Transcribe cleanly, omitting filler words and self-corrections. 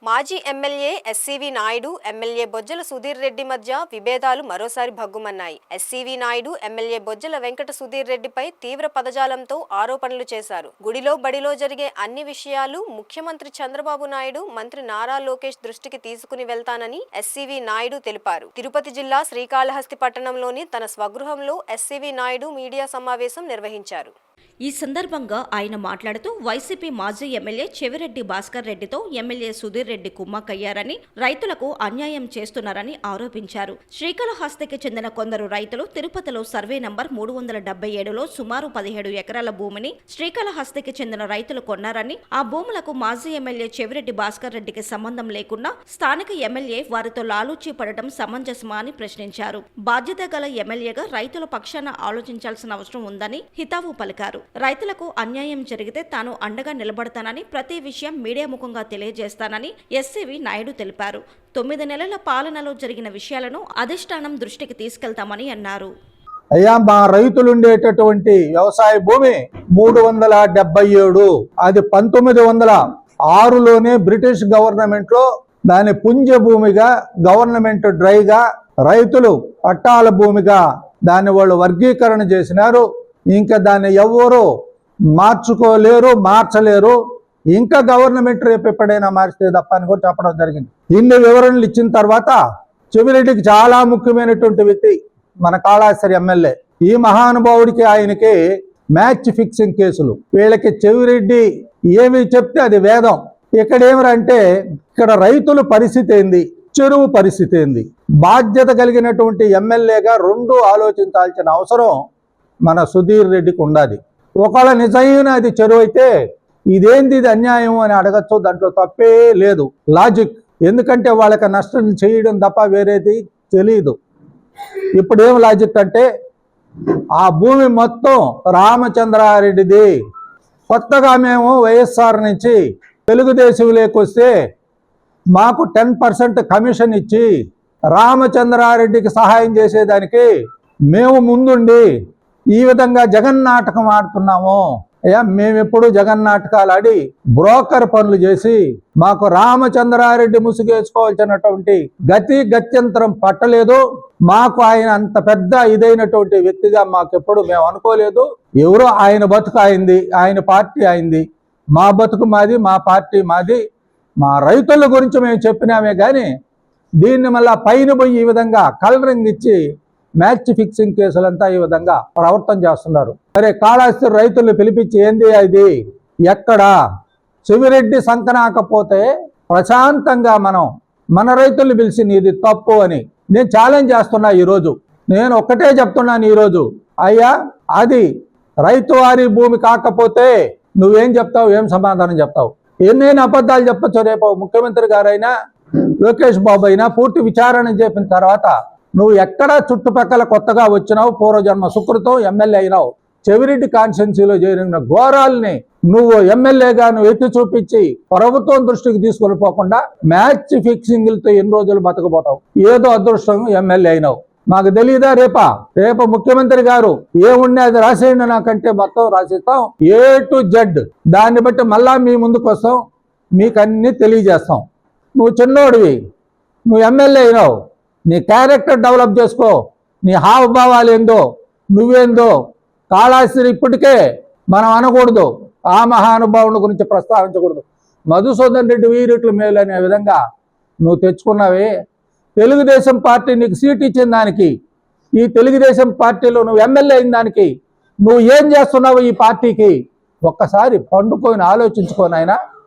మాజీ MLA SCV Naidu, MLA Bojjala Sudheer Reddy మధ్య విభేదాలు మరోసారి భగ్గుమన్నాయి. ఎస్సీవీ నాయుడు ఎమ్మెల్యే బొజ్జల వెంకట సుధీర్ రెడ్డిపై తీవ్ర పదజాలంతో ఆరోపణలు చేశారు. గుడిలో బడిలో జరిగే అన్ని విషయాలు ముఖ్యమంత్రి చంద్రబాబు నాయుడు, మంత్రి నారా లోకేష్ దృష్టికి తీసుకుని వెళ్తానని ఎస్సీవీ నాయుడు తెలిపారు. తిరుపతి జిల్లా శ్రీకాళహస్తి పట్టణంలోని తన స్వగృహంలో ఎస్సీవీ నాయుడు మీడియా సమావేశం నిర్వహించారు. ఈ సందర్భంగా ఆయన మాట్లాడుతూ వైసీపీ మాజీ ఎమ్మెల్యే చెవిరెడ్డి భాస్కర్ రెడ్డితో ఎమ్మెల్యే సుధీర్ రెడ్డి కుమ్మక్కయ్యారని, రైతులకు అన్యాయం చేస్తున్నారని ఆరోపించారు. శ్రీకాళహస్తికి చెందిన కొందరు రైతులు తిరుపతిలో సర్వే నంబర్ 377లో సుమారు 17 ఎకరాల భూమిని శ్రీకాళహస్తికి చెందిన రైతులు కొన్నారని, ఆ భూములకు మాజీ ఎమ్మెల్యే చెవిరెడ్డి భాస్కర్ రెడ్డికి సంబంధం లేకున్నా స్థానిక ఎమ్మెల్యే వారితో లాలూచీ పడటం సమంజసమా అని ప్రశ్నించారు. బాధ్యత గల ఎమ్మెల్యేగా రైతుల పక్షాన ఆలోచించాల్సిన అవసరం ఉందని హితావు పలికారు. రైతులకు అన్యాయం జరిగితే తాను అండగా నిలబడతానని, ప్రతి విషయం మీడియా ముఖంగా తెలియజేస్తానని ఎస్సీవీ నాయుడు తెలిపారు. 9 నెలల పాలనలో జరిగిన విషయాలను అధిష్టానం దృష్టికి తీసుకెళ్తామని అన్నారు. అయ్యా, మా రైతులుండేటటువంటి వ్యవసాయ భూమి 377, అది 1906లోనే బ్రిటిష్ గవర్నమెంట్ లో దాని పుంజ భూమిగా, గవర్నమెంట్ డ్రైగా, రైతులు పట్టాల భూమిగా దాన్ని వాళ్ళు వర్గీకరణ చేసినారు. ఇంకా దాన్ని ఎవరు మార్చుకోలేరు, మార్చలేరు. ఇంకా గవర్నమెంట్ రేపు ఎప్పుడైనా మార్చితే తప్ప అని కూడా చెప్పడం జరిగింది. ఇన్ని వివరణలు ఇచ్చిన తర్వాత చెవిరెడ్డికి చాలా ముఖ్యమైనటువంటి వ్యక్తి మన కాళాస్తి ఎమ్మెల్యే. ఈ మహానుభావుడికి ఆయనకి మ్యాచ్ ఫిక్సింగ్ కేసులు. వీళ్ళకి చెవిరెడ్డి ఏమి చెప్తే అది వేదం. ఇక్కడ ఏమిరంటే, ఇక్కడ రైతుల పరిస్థితి ఏంది, చెరువు పరిస్థితి ఏంది, బాధ్యత కలిగినటువంటి ఎమ్మెల్యేగా రెండు ఆలోచించాల్సిన అవసరం మన సుధీర్ రెడ్డికి ఉండాలి. ఒకవేళ నిజమైన అది చెరువు అయితే ఇదేంది, ఇది అన్యాయం అని అడగచ్చు, దాంట్లో తప్పే లేదు. లాజిక్. ఎందుకంటే వాళ్ళకి నష్టం చేయడం తప్ప వేరేది తెలియదు. ఇప్పుడు ఏం లాజిక్ అంటే, ఆ భూమి మొత్తం రామచంద్రారెడ్డిది. కొత్తగా మేము వైఎస్ఆర్ నుంచి తెలుగుదేశంలోకి వస్తే మాకు 10% కమిషన్ ఇచ్చి రామచంద్రారెడ్డికి సహాయం చేసేదానికి మేము ముందుండి ఈ విధంగా జగన్నాటకం ఆడుతున్నాము. అయ్యా, మేమెప్పుడు జగన్నాటకాలు ఆడి బ్రోకర్ పనులు చేసి మాకు రామచంద్రారెడ్డి ముసుగేసుకోవాల్సినటువంటి గత్యంతరం పట్టలేదు. మాకు ఆయన అంత పెద్ద ఇదైనటువంటి వ్యక్తిగా మాకెప్పుడు మేము అనుకోలేదు. ఎవరో ఆయన బతుకు అయింది, ఆయన పార్టీ అయింది, మా బతుకు మాది, మా పార్టీ మాది. మా రైతుల గురించి మేము చెప్పినామే కానీ దీన్ని మళ్ళా పైన పోయి ఈ విధంగా కలరింగ్ ఇచ్చి మ్యాచ్ ఫిక్సింగ్ కేసులంతా ఈ విధంగా ప్రవర్తన చేస్తున్నారు. సరే, కాళాస్తి రైతులు పిలిపించి ఏంది అది, ఎక్కడ చెవిరెడ్డి సంకనాకపోతే ప్రశాంతంగా మన రైతులు పిలిచి నీది తప్పు అని నేను ఛాలెంజ్ చేస్తున్నా. ఈరోజు నేను ఒక్కటే చెప్తున్నాను. ఈరోజు అయ్యా, అది రైతు వారి భూమి కాకపోతే నువ్వేం చెప్తావు, ఏం సమాధానం చెప్తావు? ఎన్నైనా అబద్ధాలు చెప్పచ్చు. రేపు ముఖ్యమంత్రి గారైనా లోకేష్ బాబు అయినా పూర్తి విచారణ చెప్పిన తర్వాత నువ్వు ఎక్కడ చుట్టుపక్కల కొత్తగా వచ్చినావు, పూర్వజన్మ సుకృతం ఎమ్మెల్యే అయినావు. చెవిరెడ్డి కాన్స్టిట్యున్సీలో జరిగిన ఘోరాల్ని నువ్వు ఎమ్మెల్యేగా నువ్వు ఎత్తి చూపించి ప్రభుత్వం దృష్టికి తీసుకొని పోకుండా మ్యాచ్ ఫిక్సింగ్లతో ఎన్ని రోజులు బతకపోతావు? ఏదో అదృష్టం ఎమ్మెల్యే అయినావు. మాకు తెలియదా? రేపు ముఖ్యమంత్రి గారు ఏముండే అది రాసేయండి నాకంటే మొత్తం రాసిస్తాం, A to Z. దాన్ని బట్టి మళ్ళా మీ ముందుకు వస్తాం, మీకు అన్ని తెలియజేస్తాం. నువ్వు చిన్నోడివి, నువ్వు ఎమ్మెల్యే అయినావు, నీ క్యారెక్టర్ డెవలప్ చేసుకో, నీ హావభావాలు ఏందో, నువ్వేందో. కాళాస్తి ఇప్పటికే మనం అనకూడదు, ఆ మహానుభావుని గురించి ప్రస్తావించకూడదు. మధుసూదన్ రెడ్డి వీరుట్లు మేలు అనే విధంగా నువ్వు తెచ్చుకున్నావే. తెలుగుదేశం పార్టీ నీకు సీట్ ఇచ్చిన దానికి, ఈ తెలుగుదేశం పార్టీలో నువ్వు ఎమ్మెల్యే అయిన దానికి నువ్వు ఏం చేస్తున్నావు ఈ పార్టీకి? ఒక్కసారి పండుకొని ఆలోచించుకోనైనా.